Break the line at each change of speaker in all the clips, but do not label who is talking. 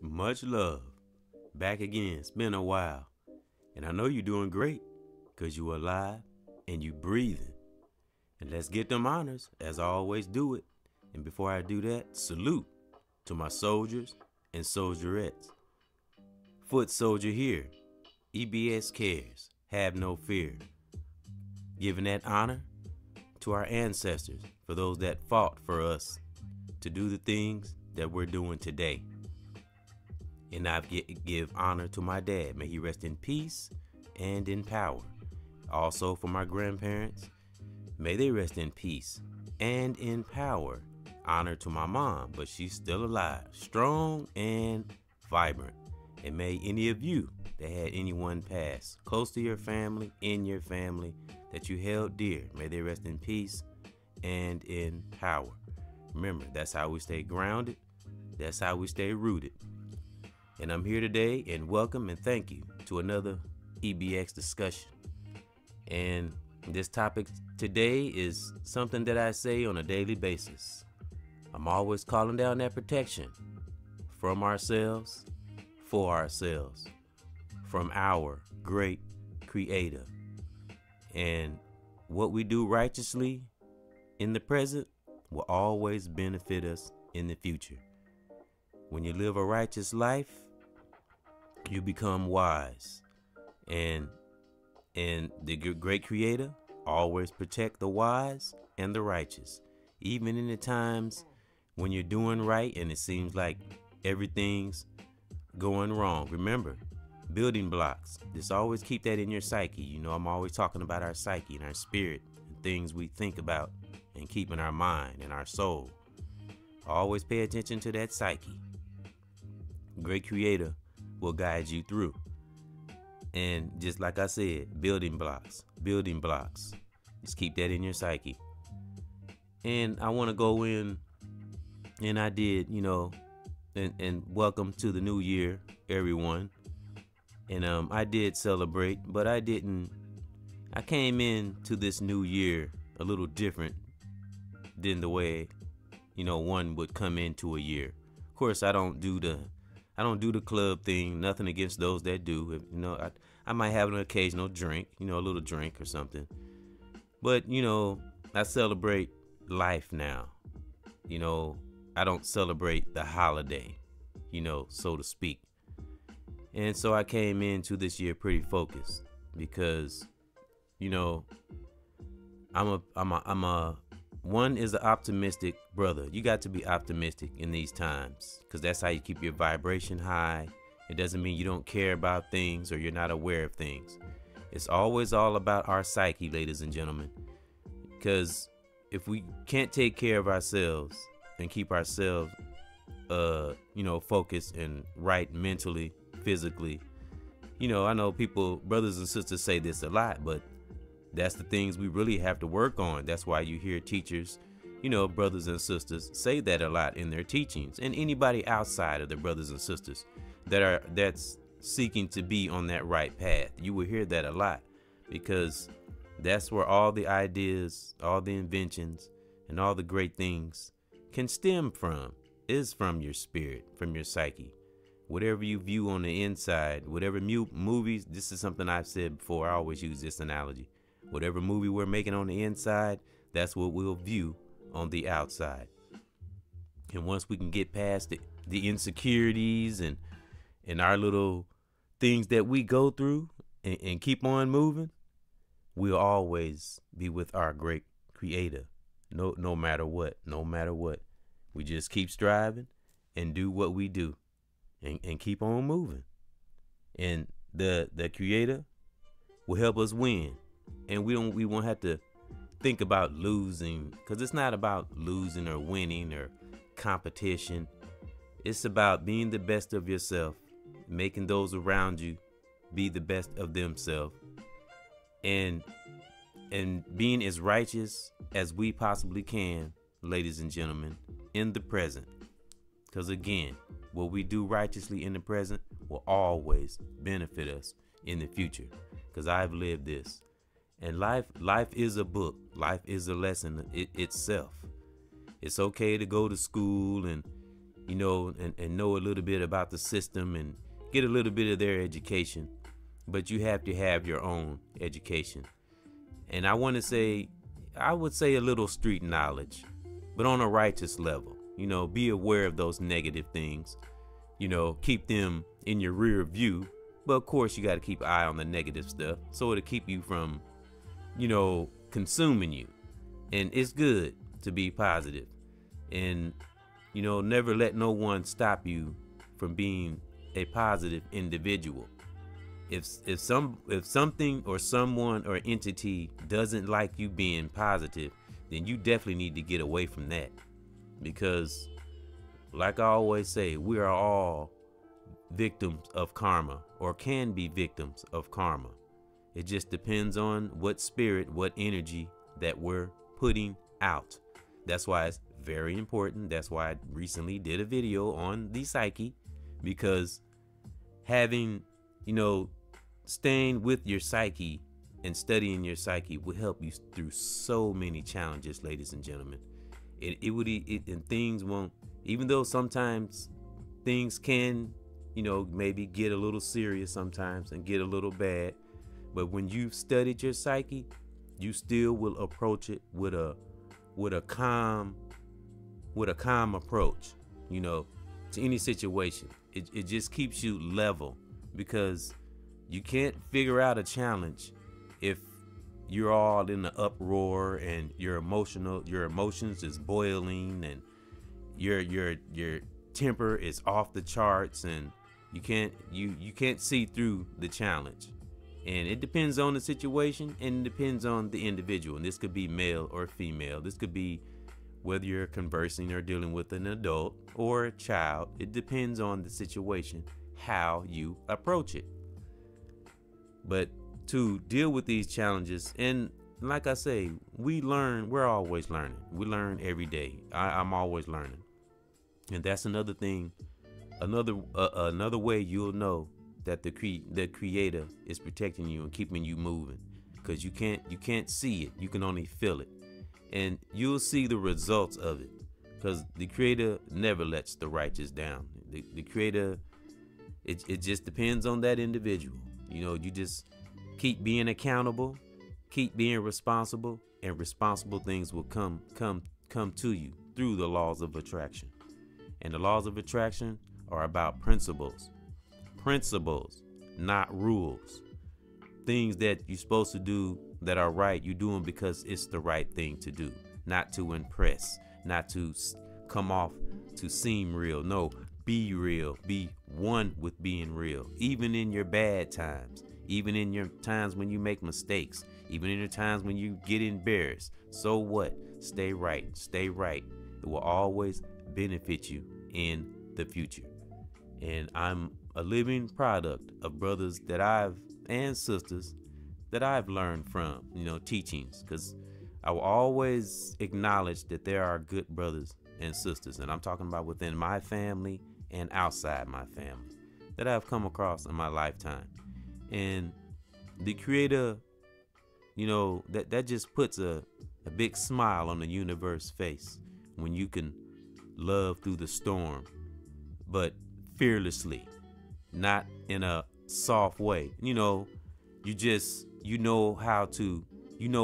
Much love. Back again. It's been a while. And I know you're doing great because you're alive and you breathing. And let's get them honors as I always do it. And before I do that, salute to my soldiers and soldierettes. Foot soldier here. EBS cares. Have no fear. Giving that honor to our ancestors, for those that fought for us to do the things that we're doing today. And I give honor to my dad. May he rest in peace and in power. Also for my grandparents, may they rest in peace and in power. Honor to my mom, but she's still alive, strong and vibrant. And may any of you that had anyone pass close to your family, in your family, that you held dear, may they rest in peace and in power. Remember, that's how we stay grounded. That's how we stay rooted. And I'm here today and welcome and thank you to another EBX discussion. And this topic today is something that I say on a daily basis. I'm always calling down that protection from ourselves, for ourselves, from our great creator. And what we do righteously in the present will always benefit us in the future. When you live a righteous life, you become wise. And the great creator always protect the wise and the righteous. Even in the times when you're doing right and it seems like everything's going wrong. Remember, building blocks. Just always keep that in your psyche. You know, I'm always talking about our psyche and our spirit and things we think about and keep in our mind and our soul. Always pay attention to that psyche. Great creator will guide you through. And just like I said, building blocks. Just keep that in your psyche. And I want to go in, and I did, and welcome to the new year, everyone. And I did celebrate, but I came into this new year a little different than the way, one would come into a year. Of course, I don't do the club thing. Nothing against those that do. I might have an occasional drink, a little drink or something. But, I celebrate life now. I don't celebrate the holiday, so to speak. And so I came into this year pretty focused because, one is an optimistic brother. You got to be optimistic in these times because that's how you keep your vibration high. It doesn't mean you don't care about things or you're not aware of things. It's always all about our psyche, ladies and gentlemen, because if we can't take care of ourselves and keep ourselves, focused and right mentally, physically, I know people, brothers and sisters say this a lot, but that's the things we really have to work on. That's why you hear teachers, brothers and sisters say that a lot in their teachings, and anybody outside of the brothers and sisters that's seeking to be on that right path. You will hear that a lot because that's where all the ideas, all the inventions, and all the great things can stem from, is from your spirit, from your psyche. Whatever you view on the inside, whatever movies, this is something I've said before, I always use this analogy. Whatever movie we're making on the inside, that's what we'll view on the outside. And once we can get past the insecurities and our little things that we go through and keep on moving, we'll always be with our great creator. No matter what. We just keep striving and do what we do and keep on moving. And the creator will help us win. And we won't have to think about losing, because it's not about losing or winning or competition. It's about being the best of yourself, making those around you be the best of themselves, and being as righteous as we possibly can, ladies and gentlemen, in the present. Because again, what we do righteously in the present will always benefit us in the future. Because I've lived this. And life is a book. Life is a lesson itself. It's okay to go to school and and know a little bit about the system and get a little bit of their education. But you have to have your own education. And I would say a little street knowledge, but on a righteous level. Be aware of those negative things. Keep them in your rear view. But of course, you got to keep an eye on the negative stuff so it'll keep you from, consuming you. And it's good to be positive. And, never let no one stop you from being a positive individual. If something or someone or entity doesn't like you being positive, then you definitely need to get away from that. Because like I always say, we are all victims of karma, or can be victims of karma. It just depends on what spirit, what energy that we're putting out. That's why it's very important. That's why I recently did a video on the psyche, because having, staying with your psyche and studying your psyche will help you through so many challenges, ladies and gentlemen. And things won't, even though sometimes things can, maybe get a little serious sometimes and get a little bad. But when you've studied your psyche, you still will approach it with a calm approach, to any situation. It just keeps you level, because you can't figure out a challenge if you're all in the uproar and your emotions is boiling and your temper is off the charts, and you can't see through the challenge. And it depends on the situation, and it depends on the individual. And this could be male or female. This could be whether you're conversing or dealing with an adult or a child. It depends on the situation, how you approach it. But to deal with these challenges, and like I say, we're always learning. We learn every day. I'm always learning. And that's another thing, another way you'll know that the creator is protecting you and keeping you moving, because you can't see it, you can only feel it, and you'll see the results of it, because the creator never lets the righteous down. The creator, it just depends on that individual. You just keep being accountable, keep being responsible, and responsible things will come to you through the laws of attraction. And the laws of attraction are about principles, not rules. Things that you're supposed to do that are right, you do them because it's the right thing to do, not to impress, not to come off to seem real. No, be real. Be one with being real, even in your bad times, even in your times when you make mistakes, even in your times when you get embarrassed. So what? Stay right. Stay right. It will always benefit you in the future. And I'm a living product of brothers and sisters that I've learned from, teachings, because I will always acknowledge that there are good brothers and sisters, and I'm talking about within my family and outside my family, that I've come across in my lifetime. And the creator, that just puts a big smile on the universe's face when you can love through the storm, but fearlessly, not in a soft way. You know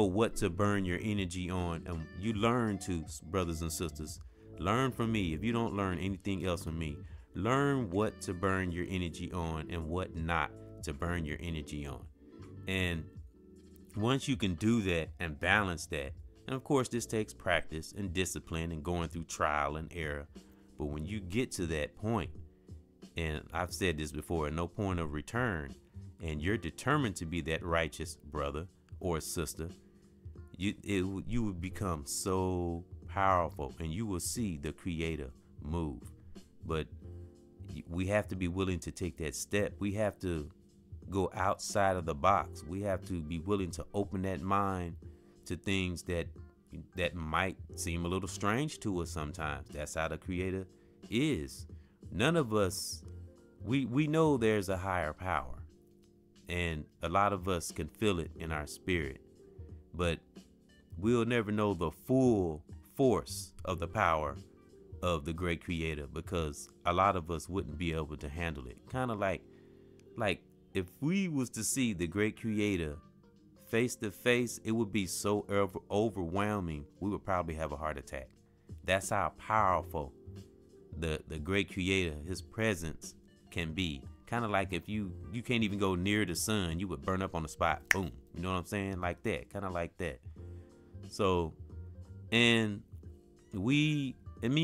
what to burn your energy on, and you learn to, brothers and sisters, learn from me. If you don't learn anything else from me, learn what to burn your energy on and what not to burn your energy on. And once you can do that and balance that, and of course this takes practice and discipline and going through trial and error, but when you get to that point, and I've said this before, no point of return, and you're determined to be that righteous brother or sister, you will become so powerful, and you will see the creator move. But we have to be willing to take that step. We have to go outside of the box. We have to be willing to open that mind to things that might seem a little strange to us sometimes. That's how the creator is. None of us, we know there's a higher power, and a lot of us can feel it in our spirit, but we'll never know the full force of the power of the great creator, because a lot of us wouldn't be able to handle it. Kind of like if we was to see the great creator face to face, it would be so overwhelming. We would probably have a heart attack. That's how powerful the great creator, his presence, can be. Kind of like if you can't even go near the sun, you would burn up on the spot. Boom. You know what I'm saying? Like that. Kind of like that. So, and me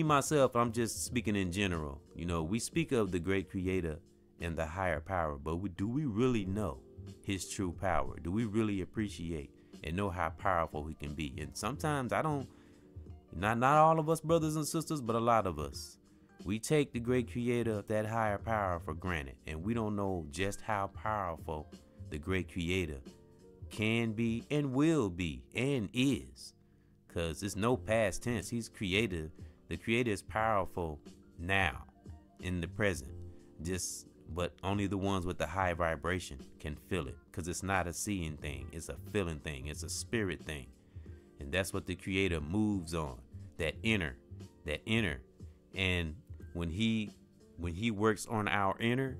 myself, I'm just speaking in general. You know, we speak of the great creator and the higher power, but do we really know his true power? Do we really appreciate and know how powerful he can be? And sometimes not all of us brothers and sisters, but a lot of us, we take the great creator of that higher power for granted, and we don't know just how powerful the great creator can be and will be and is, because it's no past tense. He's creative. The creator is powerful now in the present, but only the ones with the high vibration can feel it, because it's not a seeing thing, it's a feeling thing, it's a spirit thing. And that's what the creator moves on, that inner. And when he works on our inner,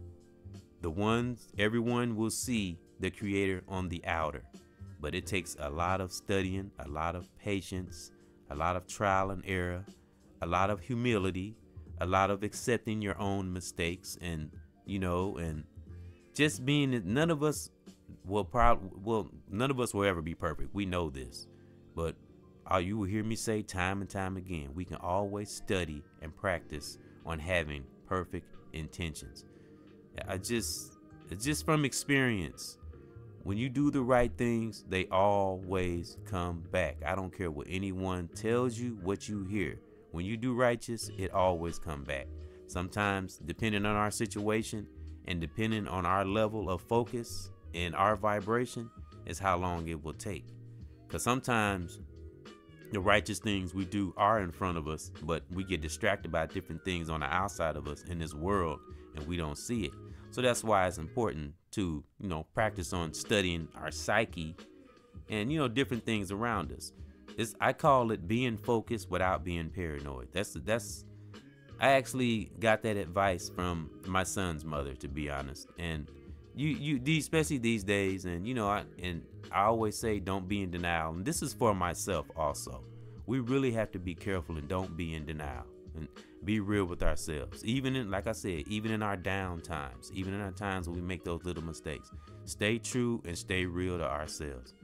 everyone will see the creator on the outer. But it takes a lot of studying, a lot of patience, a lot of trial and error, a lot of humility, a lot of accepting your own mistakes, and and just being that none of us will ever be perfect. We know this, but you will hear me say time and time again, we can always study and practice on having perfect intentions. It's just from experience. When you do the right things, they always come back. I don't care what anyone tells you, what you hear. When you do righteous, it always come back. Sometimes, depending on our situation and depending on our level of focus and our vibration, is how long it will take. Because sometimes the righteous things we do are in front of us, but we get distracted by different things on the outside of us in this world, and we don't see it. So that's why it's important to, practice on studying our psyche and, different things around us. I call it being focused without being paranoid. I actually got that advice from my son's mother, to be honest. And especially these days, and I always say, don't be in denial. And this is for myself also. We really have to be careful and don't be in denial, and be real with ourselves. Even in our down times, even in our times when we make those little mistakes, stay true and stay real to ourselves.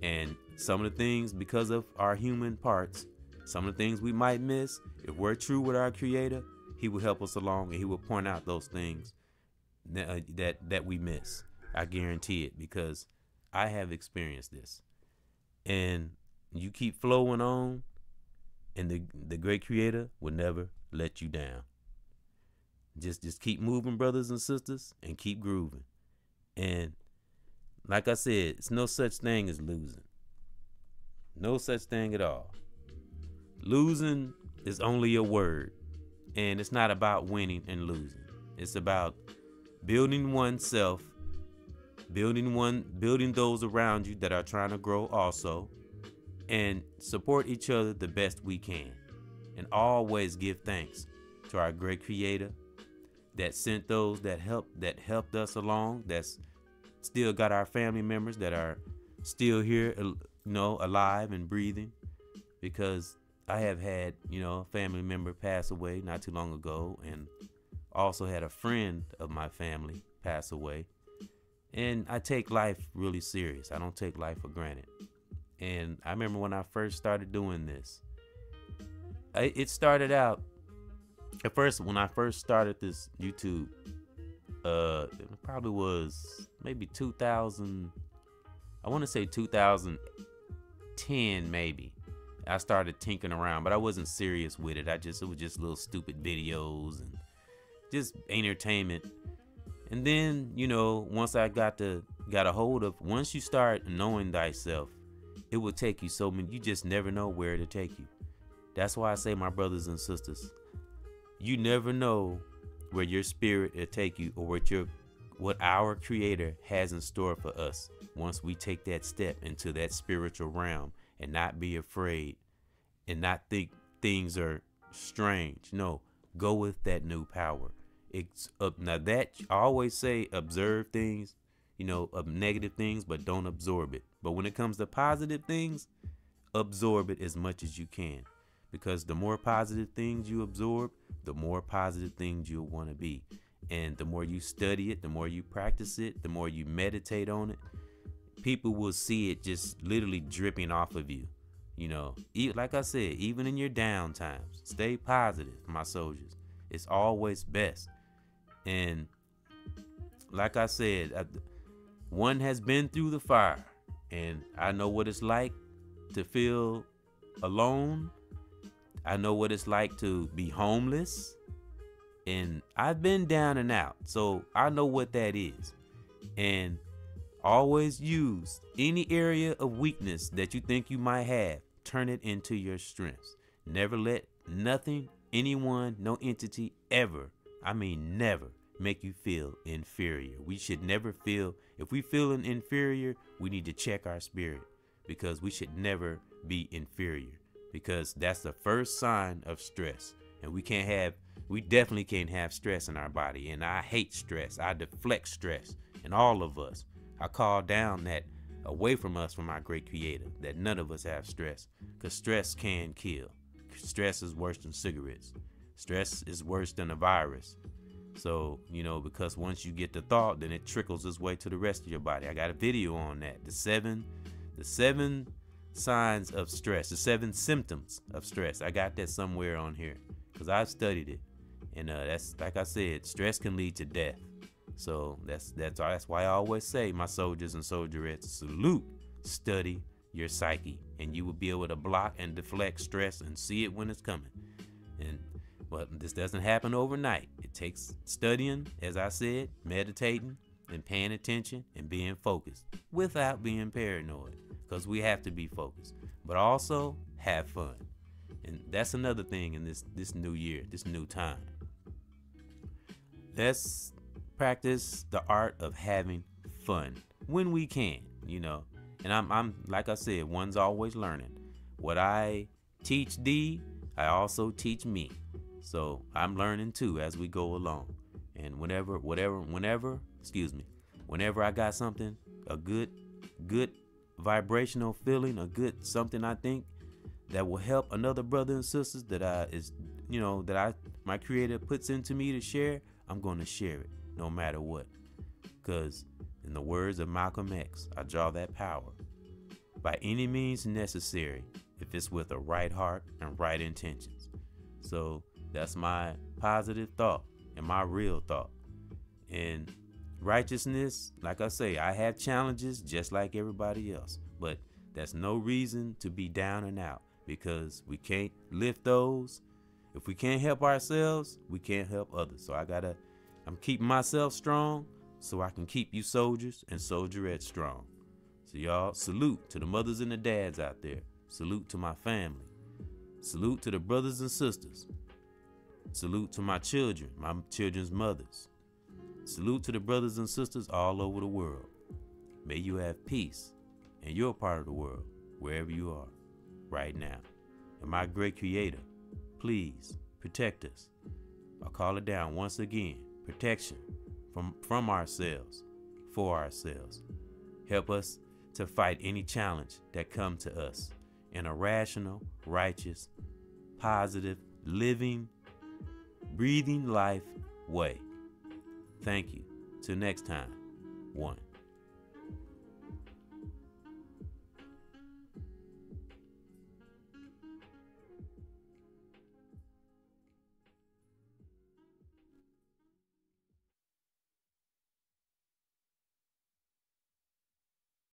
And some of the things, because of our human parts, some of the things we might miss, if we're true with our creator, he will help us along, and he will point out those things that we miss. I guarantee it, because I have experienced this. And you keep flowing on, and the great creator will never let you down. Just keep moving, brothers and sisters, and keep grooving. And like I said, it's no such thing as losing. No such thing at all. Losing is only a word, and it's not about winning and losing. It's about building oneself, building those around you that are trying to grow also, and support each other the best we can. And always give thanks to our great creator that sent those that helped us along, that's still got our family members that are still here, alive and breathing. Because I have had, a family member pass away not too long ago, and also had a friend of my family pass away. And I take life really serious. I don't take life for granted. And I remember when I first started doing this, it started out at first, when I first started this YouTube, it probably was maybe 2000, I want to say 2010 maybe. I started tinkering around, but I wasn't serious with it. It was just little stupid videos and just entertainment. And then, once I got a hold of, once you start knowing thyself, it will take you you just never know where it'll take you. That's why I say, my brothers and sisters, you never know where your spirit will take you, or what our creator has in store for us once we take that step into that spiritual realm, and not be afraid and not think things are strange. No, go with that new power. It's up now that I always say observe things, of negative things, but don't absorb it. But when it comes to positive things, absorb it as much as you can. Because the more positive things you absorb, the more positive things you'll want to be. And the more you study it, the more you practice it, the more you meditate on it, people will see it just literally dripping off of you. Like I said, even in your down times, stay positive, my soldiers. It's always best. And like I said, one has been through the fire, and I know what it's like to feel alone. I know what it's like to be homeless, and I've been down and out, so I know what that is. And always use any area of weakness that you think you might have, turn it into your strengths. Never let nothing, anyone, no entity ever, I mean never, make you feel inferior. We should never feel, if we feel inferior, we need to check our spirit, because we should never be inferior, because that's the first sign of stress. And we definitely can't have stress in our body. And I hate stress. I deflect stress in all of us. I call down that away from us, from our great creator, that none of us have stress, because stress can kill. Stress is worse than cigarettes. Stress is worse than a virus. So, because once you get the thought, then it trickles its way to the rest of your body. I got a video on that. The seven signs of stress, the 7 symptoms of stress. I got that somewhere on here, because I've studied it. And that's, like I said, stress can lead to death. So that's why I always say, my soldiers and soldierettes, salute, study your psyche, and you will be able to block and deflect stress and see it when it's coming. But this doesn't happen overnight. It takes studying, as I said, meditating, and paying attention and being focused without being paranoid, because we have to be focused, but also have fun. And that's another thing in this new year, this new time. Let's practice the art of having fun when we can, And I'm like I said, one's always learning. What I teach thee, I also teach me. So I'm learning too as we go along. And whenever I got something, a good vibrational feeling, a good something I think that will help another brother and sisters my creator puts into me to share, I'm going to share it no matter what. Because in the words of Malcolm X, I draw that power by any means necessary, if it's with a right heart and right intentions. So that's my positive thought and my real thought. And righteousness, like I say, I have challenges just like everybody else, but that's no reason to be down and out, because we can't lift those. If we can't help ourselves, we can't help others. So I'm keeping myself strong so I can keep you soldiers and soldierettes strong. So y'all, salute to the mothers and the dads out there. Salute to my family. Salute to the brothers and sisters. Salute to my children, my children's mothers. Salute to the brothers and sisters all over the world. May you have peace in your part of the world, wherever you are right now. And my great creator, please protect us. I'll call it down once again. Protection from ourselves, for ourselves. Help us to fight any challenge that come to us in a rational, righteous, positive, living, breathing life way. Thank you. Till next time. 1.